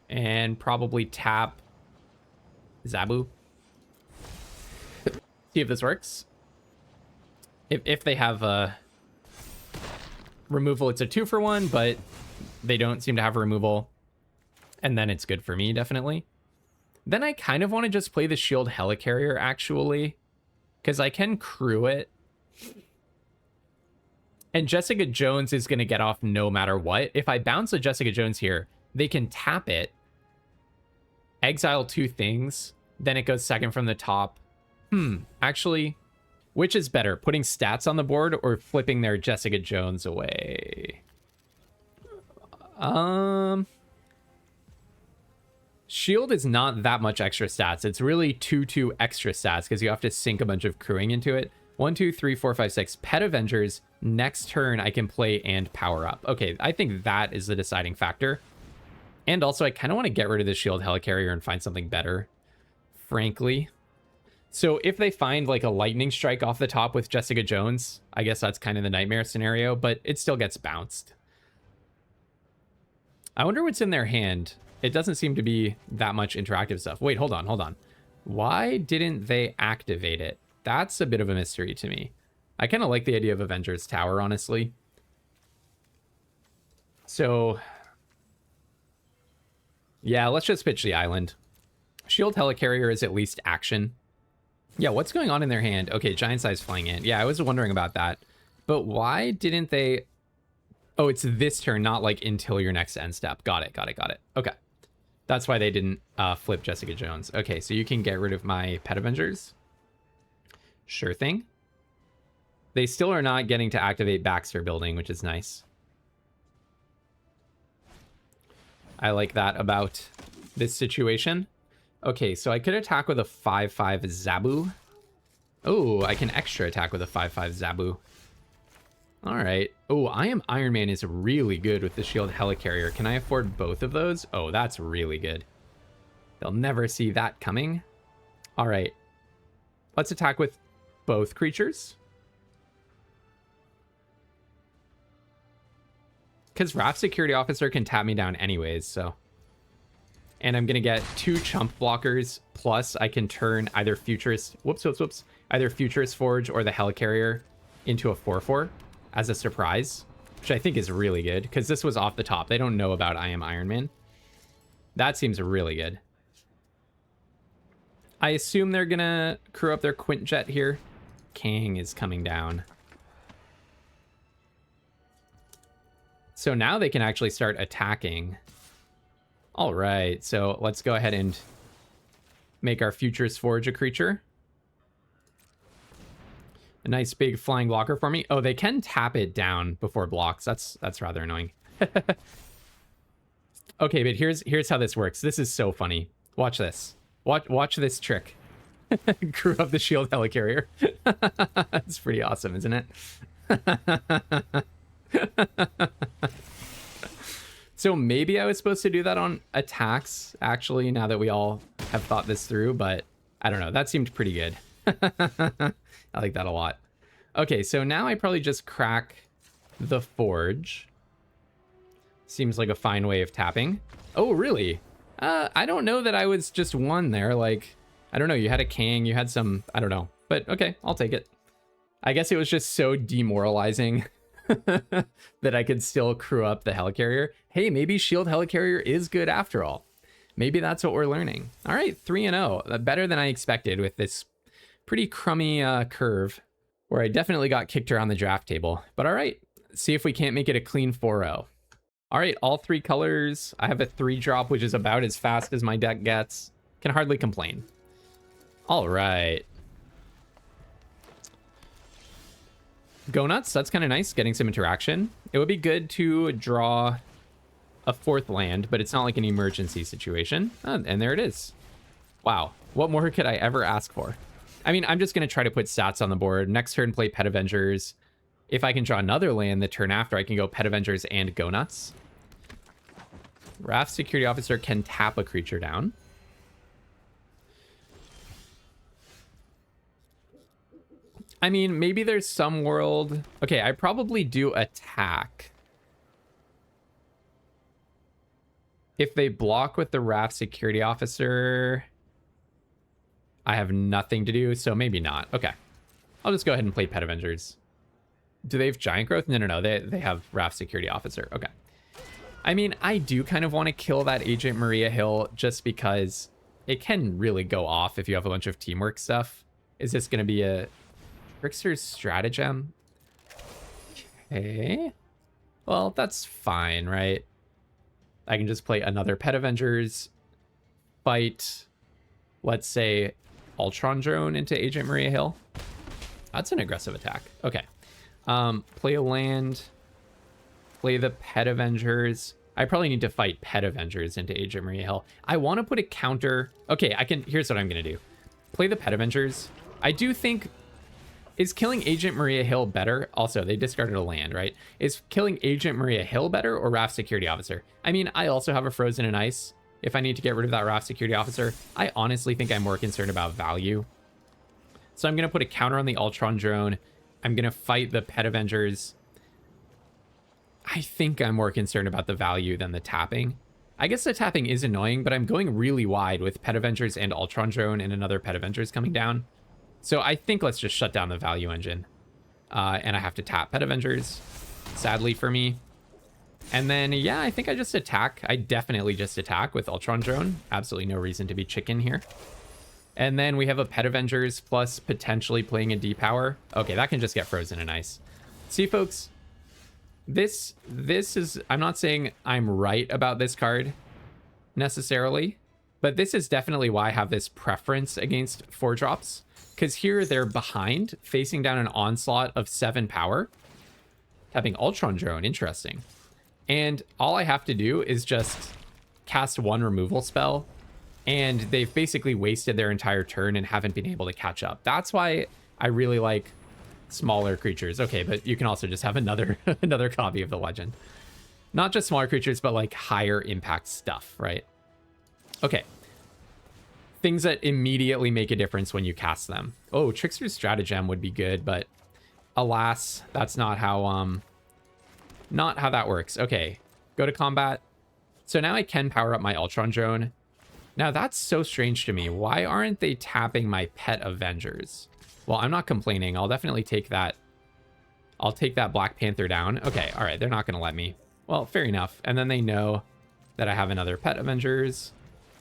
[SPEAKER 1] And probably tap Zabu. See if this works. If they have a removal, it's a 2-for-1, but they don't seem to have a removal. And then it's good for me, definitely. Then I kind of want to just play the Shield Helicarrier, actually, because I can crew it. And Jessica Jones is going to get off no matter what. If I bounce a Jessica Jones here, they can tap it, exile 2 things, then it goes second from the top. Actually, which is better, putting stats on the board or flipping their Jessica Jones away? Shield is not that much extra stats. It's really 2 extra stats because you have to sink a bunch of crewing into it. 1, 2, 3, 4, 5, 6. Pet Avengers. Next turn, I can play and power up. Okay, I think that is the deciding factor. And also, I kind of want to get rid of the Shield Helicarrier and find something better, frankly. So if they find like a lightning strike off the top with Jessica Jones, I guess that's kind of the nightmare scenario, but it still gets bounced. I wonder what's in their hand. It doesn't seem to be that much interactive stuff. Wait, hold on. Why didn't they activate it? That's a bit of a mystery to me. I kind of like the idea of Avengers Tower, honestly. So, yeah, let's just pitch the island. Shield Helicarrier is at least action. Yeah, what's going on in their hand? Okay, giant size flying ant. Yeah, I was wondering about that. But why didn't they... Oh, it's this turn, not like until your next end step. Got it. Okay. That's why they didn't flip Jessica Jones. Okay, so you can get rid of my Pet Avengers. Sure thing. They still are not getting to activate Baxter Building, which is nice. I like that about this situation. Okay, so I could attack with a 5/5 Zabu. Oh, I can extra attack with a 5/5 Zabu. All right. Oh, I Am Iron Man is really good with the Shield Helicarrier. Can I afford both of those? Oh, that's really good. They'll never see that coming. All right. Let's attack with both creatures. Because Raft Security Officer can tap me down anyways, so... And I'm going to get 2 chump blockers, plus I can turn either Futurist... Whoops. Either Futurist Forge or the Helicarrier into a 4/4 as a surprise, which I think is really good, because this was off the top. They don't know about I Am Iron Man. That seems really good. I assume they're going to crew up their Quintjet here. Kang is coming down. So now they can actually start attacking. All right, so let's go ahead and make our Futurist Forge a creature. A nice big flying blocker for me. Oh, they can tap it down before blocks. That's rather annoying. Okay, but here's how this works. This is so funny. Watch this. Watch this trick. Crew up the Shield Helicarrier. That's pretty awesome, isn't it? So maybe I was supposed to do that on attacks, actually, now that we all have thought this through, but I don't know. That seemed pretty good. I like that a lot. Okay, so now I probably just crack the Forge. Seems like a fine way of tapping. Oh, really? I don't know that I was just one there. Like, I don't know. You had a Kang, you had some... I don't know. But okay, I'll take it. I guess it was just so demoralizing that I could still crew up the Helicarrier. Hey, maybe Shield Helicarrier is good after all. Maybe that's what we're learning. All right, 3-0. Better than I expected with this pretty crummy curve where I definitely got kicked around the draft table. But all right, see if we can't make it a clean 4-0. All right, all 3 colors. I have a 3-drop, which is about as fast as my deck gets. Can hardly complain. All right. Go nuts. That's kind of nice, getting some interaction. It would be good to draw a 4th land, but it's not like an emergency situation. Oh, and there it is. Wow. What more could I ever ask for? I mean, I'm just going to try to put stats on the board. Next turn, play Pet Avengers. If I can draw another land the turn after, I can go Pet Avengers and Go Nuts. Raft Security Officer can tap a creature down. I mean, maybe there's some world... Okay, I probably do attack. If they block with the Raft Security Officer, I have nothing to do, so maybe not. Okay. I'll just go ahead and play Pet Avengers. Do they have Giant Growth? No. They have Raft Security Officer. Okay. I mean, I do kind of want to kill that Agent Maria Hill just because it can really go off if you have a bunch of teamwork stuff. Is this going to be a Trickster's Stratagem? Okay. Well, that's fine, right? I can just play another Pet Avengers, fight, let's say, Ultron Drone into Agent Maria Hill. That's an aggressive attack. Okay. Play a land, play the Pet Avengers. I probably need to fight Pet Avengers into Agent Maria Hill. I want to put a counter. Okay, here's what I'm going to do. Play the Pet Avengers. I do think... Is killing Agent Maria Hill better? Also, they discarded a land, right? Is killing Agent Maria Hill better or Raft Security Officer? I mean, I also have a Frozen and Ice. If I need to get rid of that Raft Security Officer, I honestly think I'm more concerned about value. So I'm going to put a counter on the Ultron Drone. I'm going to fight the Pet Avengers. I think I'm more concerned about the value than the tapping. I guess the tapping is annoying, but I'm going really wide with Pet Avengers and Ultron Drone and another Pet Avengers coming down. So I think let's just shut down the value engine. And I have to tap Pet Avengers, sadly for me. And then, yeah, I think I just attack. I definitely just attack with Ultron Drone. Absolutely no reason to be chicken here. And then we have a Pet Avengers plus potentially playing a D-Power. Okay, that can just get Frozen and Ice. See, folks, this is... I'm not saying I'm right about this card necessarily, but this is definitely why I have this preference against 4-drops. Because here they're behind, facing down an onslaught of 7 power. Tapping Ultron Drone, interesting. And all I have to do is just cast 1 removal spell, and they've basically wasted their entire turn and haven't been able to catch up. That's why I really like smaller creatures. Okay, but you can also just have another another copy of the legend. Not just smaller creatures, but like higher impact stuff, right? Okay. Things that immediately make a difference when you cast them. Oh, Trickster's Stratagem would be good, but alas, that's not how that works. Okay, go to combat. So now I can power up my Ultron Drone. Now that's so strange to me. Why aren't they tapping my Pet Avengers? Well, I'm not complaining. I'll definitely take that. I'll take that Black Panther down. Okay, all right, they're not gonna let me. Well, fair enough. And then they know that I have another Pet Avengers.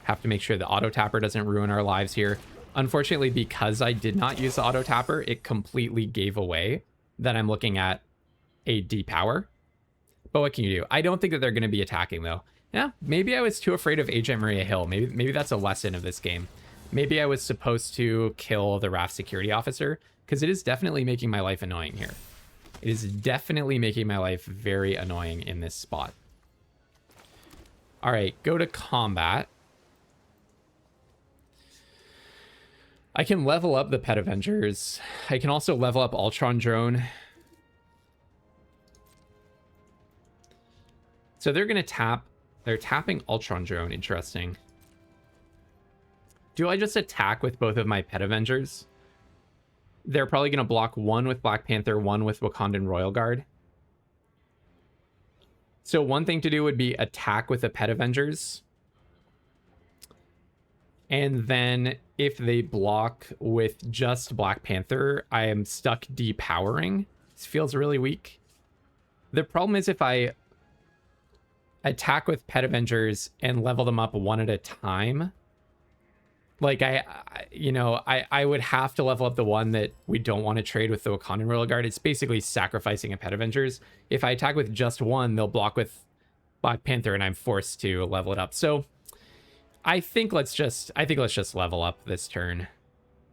[SPEAKER 1] Have to make sure the auto tapper doesn't ruin our lives here. Unfortunately, because I did not use the auto tapper, it completely gave away that I'm looking at a D-Power. But what can you do? I don't think that they're going to be attacking, though. Yeah, maybe I was too afraid of Agent Maria Hill. Maybe that's a lesson of this game. Maybe I was supposed to kill the Raft Security Officer, because it is definitely making my life annoying here. It is definitely making my life very annoying in this spot. All right, go to combat. I can level up the Pet Avengers. I can also level up Ultron Drone. So they're going to tap. They're tapping Ultron Drone. Interesting. Do I just attack with both of my Pet Avengers? They're probably going to block 1 with Black Panther, 1 with Wakandan Royal Guard. So one thing to do would be attack with the Pet Avengers. And then if they block with just Black Panther, I am stuck depowering. This feels really weak. The problem is if I attack with Pet Avengers and level them up 1 at a time, like I would have to level up the one that we don't want to trade with the Wakandan Royal Guard. It's basically sacrificing a Pet Avengers. If I attack with just 1, they'll block with Black Panther and I'm forced to level it up. So I think let's just level up this turn.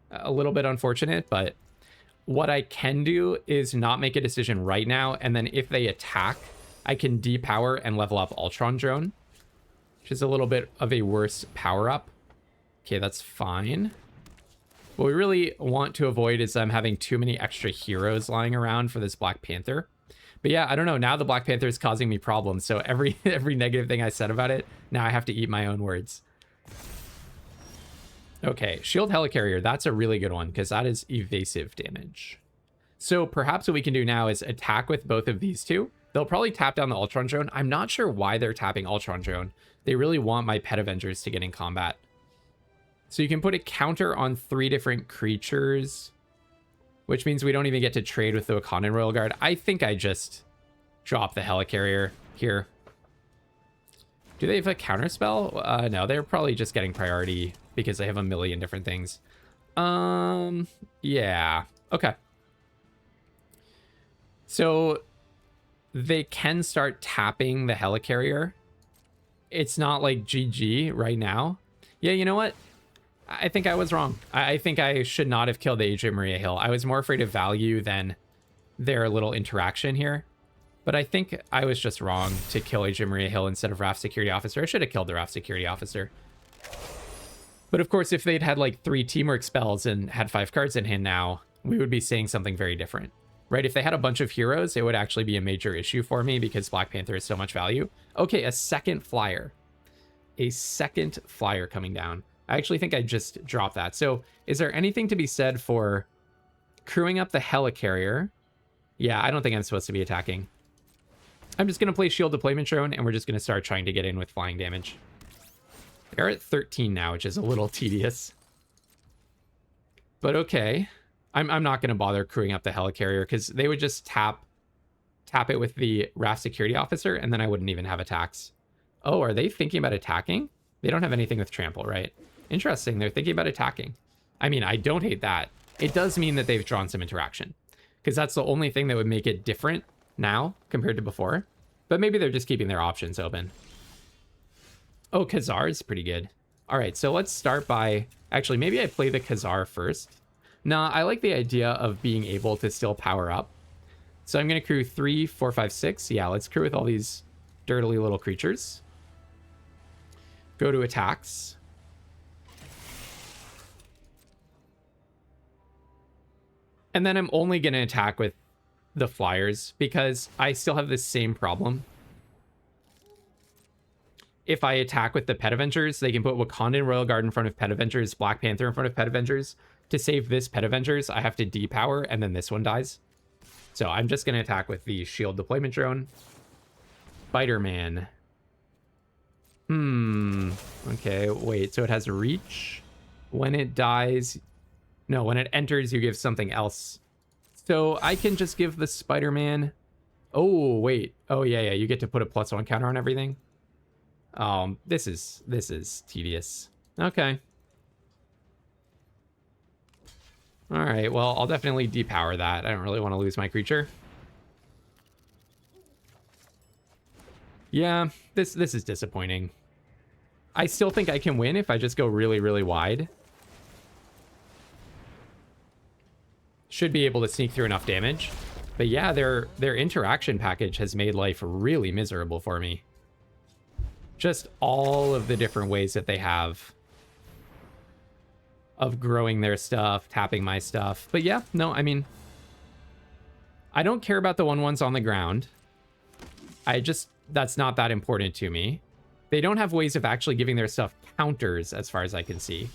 [SPEAKER 1] A little bit unfortunate, but what I can do is not make a decision right now, and then if they attack, I can depower and level up Ultron Drone, which is a little bit of a worse power up. Okay, that's fine. What we really want to avoid is having too many extra heroes lying around for this Black Panther. But yeah, I don't know. Now the Black Panther is causing me problems. So every negative thing I said about it, now I have to eat my own words. Okay, Shield Helicarrier. That's a really good one because that is evasive damage. So perhaps what we can do now is attack with both of these two. They'll probably tap down the Ultron Drone. I'm not sure why they're tapping Ultron Drone. They really want my Pet Avengers to get in combat. So you can put a counter on 3 different creatures, which means we don't even get to trade with the Wakandan Royal Guard. I think I just drop the Helicarrier here. Do they have a counter spell? No, they're probably just getting priority because they have a million different things. Yeah. Okay. So they can start tapping the Helicarrier. It's not like GG right now. Yeah, you know what? I think I was wrong. I think I should not have killed the Agent Maria Hill. I was more afraid of value than their little interaction here. But I think I was just wrong to kill Agent Maria Hill instead of Raft Security Officer. I should have killed the Raft Security Officer. But of course, if they'd had like 3 teamwork spells and had 5 cards in hand now, we would be saying something very different. Right? If they had a bunch of heroes, it would actually be a major issue for me because Black Panther is so much value. Okay, a second flyer. A second flyer coming down. I actually think I just dropped that. So is there anything to be said for crewing up the Helicarrier? Yeah, I don't think I'm supposed to be attacking. I'm just going to play Shield Deployment Drone, and we're just going to start trying to get in with flying damage. They're at 13 now, which is a little tedious. But okay. I'm not going to bother crewing up the Helicarrier, because they would just tap it with the Raft Security Officer, and then I wouldn't even have attacks. Oh, are they thinking about attacking? They don't have anything with trample, right? Interesting. They're thinking about attacking. I mean, I don't hate that. It does mean that they've drawn some interaction, because that's the only thing that would make it different now compared to before. But maybe they're just keeping their options open. Oh, Khazar is pretty good. All right, so let's start by... Actually, maybe I play the Khazar first. Nah, I like the idea of being able to still power up. So I'm going to crew 3, 4, 5, 6. Yeah, let's crew with all these dirtily little creatures. Go to attacks. And then I'm only going to attack with the flyers because I still have the same problem. If I attack with the Pet Avengers, they can put Wakandan Royal Guard in front of Pet Avengers, Black Panther in front of Pet Avengers. To save this Pet Avengers, I have to depower, and then this one dies. So I'm just going to attack with the Shield Deployment Drone. Spider-Man. Okay, wait. So it has reach. When it dies... No, when it enters, you give something else. So I can just give the Spider-Man... Oh, wait. Oh, yeah. You get to put a +1 counter on everything. This is tedious. Okay. All right, well, I'll definitely depower that. I don't really want to lose my creature. Yeah, this is disappointing. I still think I can win if I just go really, really wide. Should be able to sneak through enough damage. But yeah, their interaction package has made life really miserable for me. Just all of the different ways that they have of growing their stuff, tapping my stuff. But yeah, no, I mean, I don't care about the 1/1s on the ground. That's not that important to me. They don't have ways of actually giving their stuff counters as far as I can see.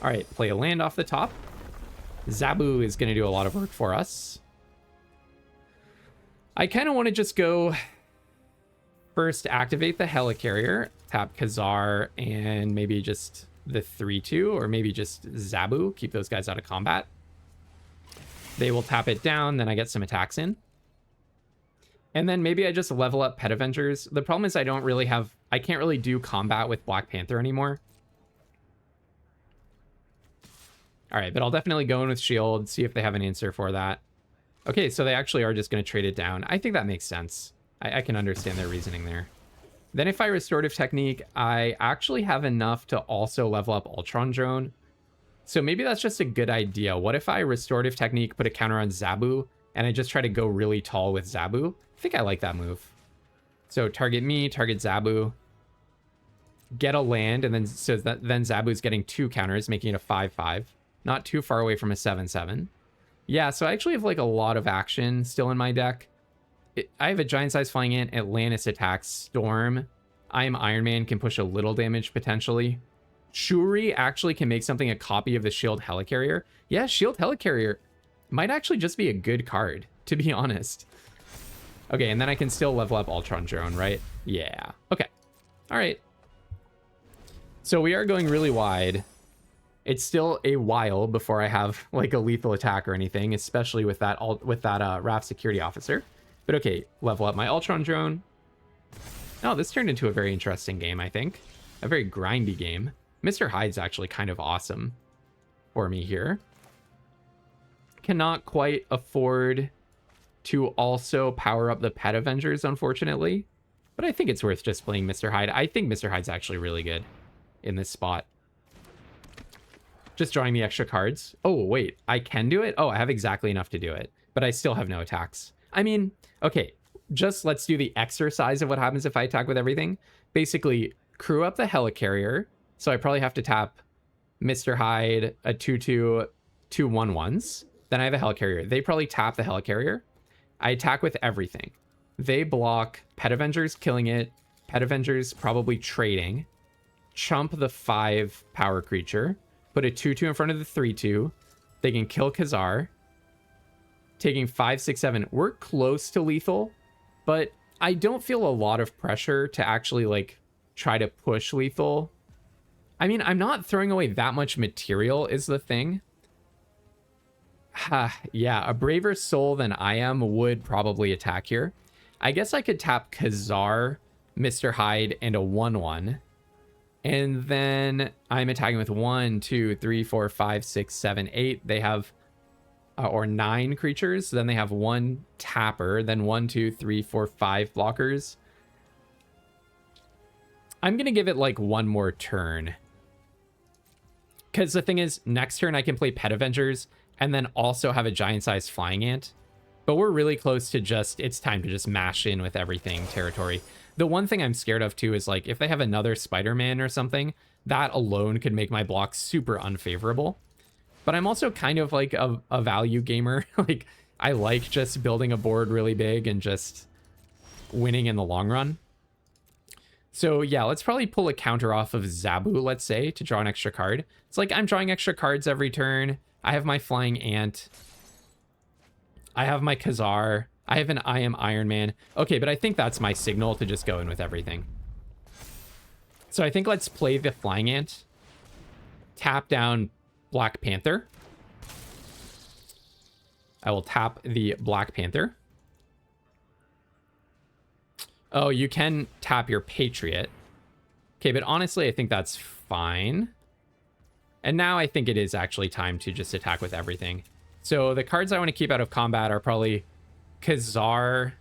[SPEAKER 1] All right, play a land off the top. Zabu is going to do a lot of work for us. I kind of want to just go first activate the Helicarrier, tap Khazar, and maybe just the 3/2, or maybe just Zabu, keep those guys out of combat. They will tap it down, then I get some attacks in. And then maybe I just level up Pet Avengers. The problem is I can't really do combat with Black Panther anymore. All right, but I'll definitely go in with Shield, see if they have an answer for that. Okay, so they actually are just going to trade it down. I think that makes sense. I can understand their reasoning there. Then if I Restorative Technique, I actually have enough to also level up Ultron Drone. So maybe that's just a good idea. What if I Restorative Technique, put a counter on Zabu, and I just try to go really tall with Zabu? I think I like that move. So target me, target Zabu. get a land, and then so that then Zabu's getting 2 counters, making it a 5/5. Not too far away from a 7/7. Yeah, so I actually have like a lot of action still in my deck. I have a giant size flying ant, Atlantis attacks, Storm. I am Iron Man, can push a little damage potentially. Shuri actually can make something a copy of the Shield Helicarrier. Yeah, Shield Helicarrier might actually just be a good card, to be honest. Okay, and then I can still level up Ultron Drone, right? Yeah. Okay. All right. So we are going really wide. It's still a while before I have like a lethal attack or anything, especially with that Raft Security Officer. But okay, level up my Ultron Drone. Oh, this turned into a very interesting game, I think. A very grindy game. Mr. Hyde's actually kind of awesome for me here. Cannot quite afford to also power up the Pet Avengers, unfortunately. But I think it's worth just playing Mr. Hyde. I think Mr. Hyde's actually really good in this spot. Just drawing the extra cards. Oh, wait, I can do it? Oh, I have exactly enough to do it. But I still have no attacks. I mean, okay, just let's do the exercise of what happens if I attack with everything. Basically, crew up the Helicarrier. So I probably have to tap Mr. Hyde, a 2/2, 2 1/1s. Then I have a Helicarrier. They probably tap the Helicarrier. I attack with everything. They block Pet Avengers, killing it. Pet Avengers probably trading. Chump the 5 power creature. Put a 2/2 in front of the 3/2. They can kill Khazar. Taking 5, 6, 7. We're close to lethal, but I don't feel a lot of pressure to actually like try to push lethal. I mean, I'm not throwing away that much material is the thing. Yeah, a braver soul than I am would probably attack here. I guess I could tap Khazar, Mr. Hyde, and a 1/1. And then I'm attacking with 1, 2, 3, 4, 5, 6, 7, 8. They have, or 9 creatures. Then they have 1 tapper. Then 1, 2, 3, 4, 5 blockers. I'm going to give it like one more turn. Because the thing is, next turn I can play Pet Avengers and then also have a giant-sized flying ant. But we're really close to just, it's time to just mash in with everything territory. The one thing I'm scared of too is like, if they have another Spider-Man or something, that alone could make my block super unfavorable. But I'm also kind of like a value gamer. Like, I like just building a board really big and just winning in the long run. So yeah, let's probably pull a counter off of Zabu, let's say, to draw an extra card. It's like I'm drawing extra cards every turn. I have my Flying Ant. I have my Khazar. I have an I Am Iron Man. Okay, but I think that's my signal to just go in with everything. So I think let's play the Flying Ant. Tap down Black Panther. I will tap the Black Panther. Oh, you can tap your Patriot. Okay, but honestly, I think that's fine. And now I think it is actually time to just attack with everything. So the cards I want to keep out of combat are probably Khazar,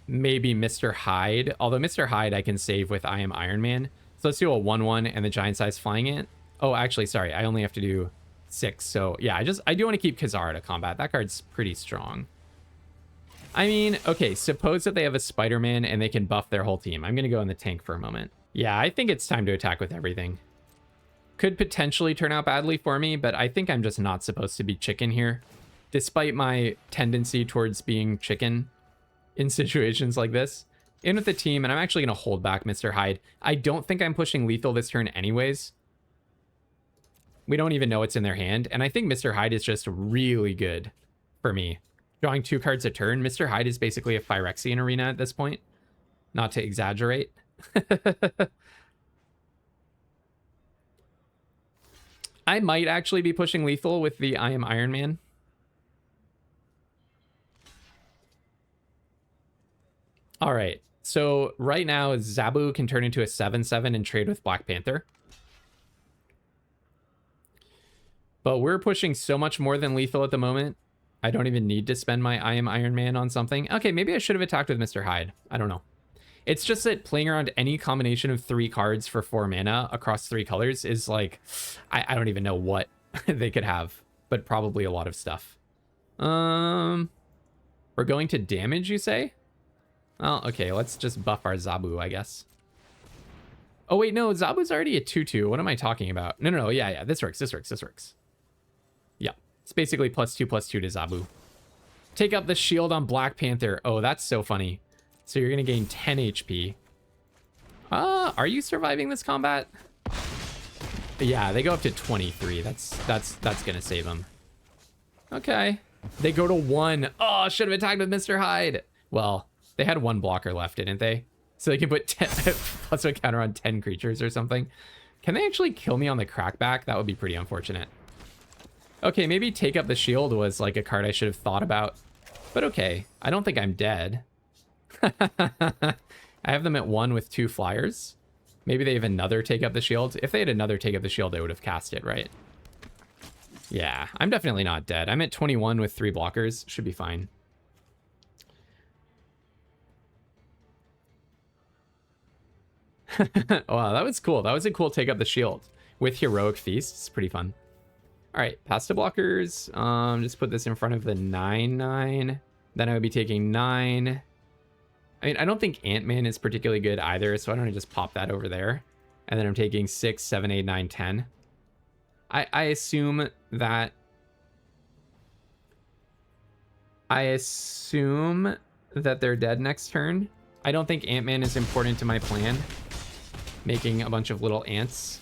[SPEAKER 1] maybe Mr. Hyde. Although Mr. Hyde I can save with I Am Iron Man. So let's do a 1/1 and the giant size Flying Ant. Oh, actually, sorry. I only have to do 6. So yeah, I do want to keep Khazar out of combat. That card's pretty strong. I mean, okay, suppose that they have a Spider-Man and they can buff their whole team. I'm going to go in the tank for a moment. Yeah, I think it's time to attack with everything. Could potentially turn out badly for me, but I think I'm just not supposed to be chicken here. Despite my tendency towards being chicken in situations like this. In with the team, and I'm actually going to hold back Mr. Hyde. I don't think I'm pushing lethal this turn anyways. We don't even know what's in their hand, and I think Mr. Hyde is just really good for me. Drawing 2 cards a turn. Mr. Hyde is basically a Phyrexian arena at this point. Not to exaggerate. I might actually be pushing lethal with the I Am Iron Man. All right. So right now, Zabu can turn into a 7/7 and trade with Black Panther. But we're pushing so much more than lethal at the moment. I don't even need to spend my I Am Iron Man on something. Okay, maybe I should have attacked with Mr. Hyde. I don't know. It's just that playing around any combination of 3 cards for 4 mana across 3 colors is like, I don't even know what they could have, but probably a lot of stuff. We're going to damage, you say? Well, okay, let's just buff our Zabu, I guess. Oh, wait, no, Zabu's already a 2/2. What am I talking about? No. Yeah. This works. Yeah. It's basically +2/+2 to Zabu. Take up the shield on Black Panther. Oh, that's so funny. So you're going to gain 10 HP. Are you surviving this combat? Yeah, they go up to 23. That's going to save them. Okay. They go to 1. Oh, should have attacked with Mr. Hyde. Well, they had 1 blocker left, didn't they? So they can put 10 +1 counter on 10 creatures or something. Can they actually kill me on the crackback? That would be pretty unfortunate. Okay, maybe take up the shield was like a card I should have thought about. But okay, I don't think I'm dead. I have them at 1 with 2 flyers. Maybe they have another take up the shield. If they had another take up the shield, they would have cast it, right? Yeah, I'm definitely not dead. I'm at 21 with 3 blockers. Should be fine. Wow, that was cool. That was a cool take up the shield with Heroic Feast. It's pretty fun. All right, pass to blockers. Just put this in front of the 9/9. Then I would be taking 9. I mean, I don't think Ant-Man is particularly good either, so I don't just pop that over there. And then I'm taking 6, 7, 8, 9, 10. I assume that they're dead next turn. I don't think Ant-Man is important to my plan. Making a bunch of little ants.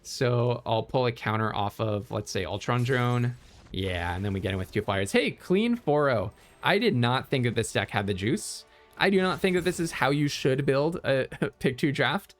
[SPEAKER 1] So I'll pull a counter off of, let's say, Ultron Drone. Yeah, and then we get in with 2 flyers. Hey, clean 4-0. I did not think that this deck had the juice. I do not think that this is how you should build a pick 2 draft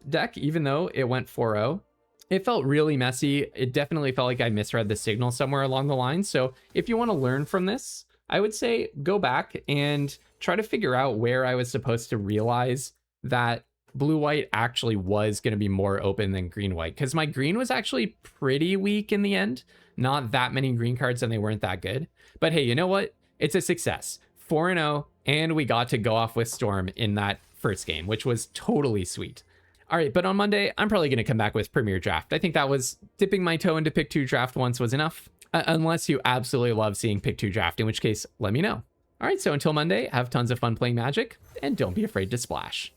[SPEAKER 1] deck, even though it went 4-0. It felt really messy. It definitely felt like I misread the signal somewhere along the line. So if you want to learn from this, I would say go back and try to figure out where I was supposed to realize that blue-white actually was going to be more open than green-white, because my green was actually pretty weak in the end. Not that many green cards, and they weren't that good. But hey, you know what? It's a success. 4-0, and we got to go off with Storm in that first game, which was totally sweet. All right, but on Monday, I'm probably going to come back with Premier Draft. I think that was dipping my toe into Pick 2 Draft once was enough, unless you absolutely love seeing Pick 2 Draft, in which case, let me know. All right, so until Monday, have tons of fun playing Magic, and don't be afraid to splash.